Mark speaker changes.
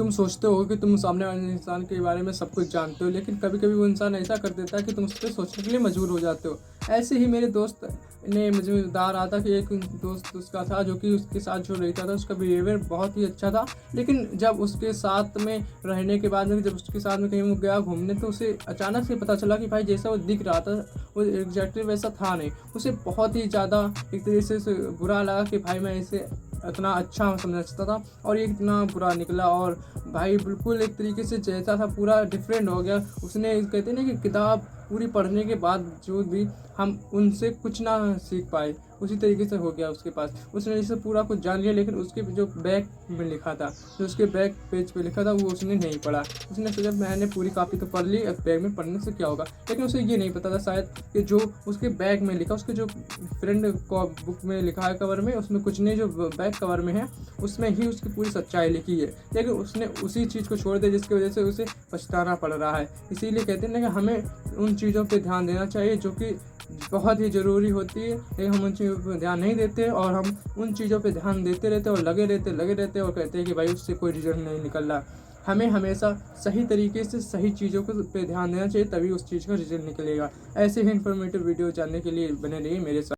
Speaker 1: तुम सोचते हो कि तुम सामने वाले इंसान के बारे में सब कुछ जानते हो, लेकिन कभी कभी वो इंसान ऐसा कर देता है कि तुम उस पर सोचने के लिए मजबूर हो जाते हो। ऐसे ही मेरे दोस्त ने मुझे बता रहा था कि एक दोस्त उसका था जो कि उसके साथ जो रहता था उसका बिहेवियर बहुत ही अच्छा था, लेकिन जब उसके साथ में रहने के बाद में, जब उसके साथ में कहीं वो गया घूमने, तो उसे अचानक से पता चला कि भाई जैसा वो दिख रहा था वो एग्जैक्टली वैसा था नहीं। उसे बहुत ही ज़्यादा एक तरीके से बुरा लगा कि भाई मैं इसे इतना अच्छा समझता था और ये इतना बुरा निकला, और भाई बिल्कुल एक तरीके से जैसा था पूरा डिफरेंट हो गया। उसने कहते ना कि किताब पूरी पढ़ने के बाद जो भी हम उनसे कुछ ना सीख पाए, उसी तरीके से हो गया उसके पास। उसने जैसे पूरा कुछ जान लिया, लेकिन उसके जो बैक में लिखा था, जो उसके बैक पेज पे लिखा था वो उसने नहीं पढ़ा। उसने सोचा मैंने पूरी कॉपी तो पढ़ ली, अब बैग में पढ़ने से क्या होगा, लेकिन उसे ये नहीं पता था शायद कि जो उसके बैग में लिखा, उसके जो फ्रेंड को बुक में लिखा है कवर में, उसमें कुछ नहीं, जो बैक कवर में है उसमें ही उसकी पूरी सच्चाई लिखी है। लेकिन उसने उसी चीज़ को छोड़ दिया जिसकी वजह से उसे पछताना पड़ रहा है। इसीलिए कहते हैं ना कि हमें उन चीज़ों पे ध्यान देना चाहिए जो कि बहुत ही ज़रूरी होती है, लेकिन हम उन चीज़ों पर ध्यान नहीं देते और हम उन चीज़ों पे ध्यान देते रहते और लगे रहते और कहते हैं कि भाई उससे कोई रिजल्ट नहीं निकल रहा। हमें हमेशा सही तरीके से सही चीज़ों को पे ध्यान देना चाहिए, तभी उस चीज़ का रिजल्ट निकलेगा। ऐसे ही इन्फॉर्मेटिव वीडियो जानने के लिए बने रहिए मेरे साथ।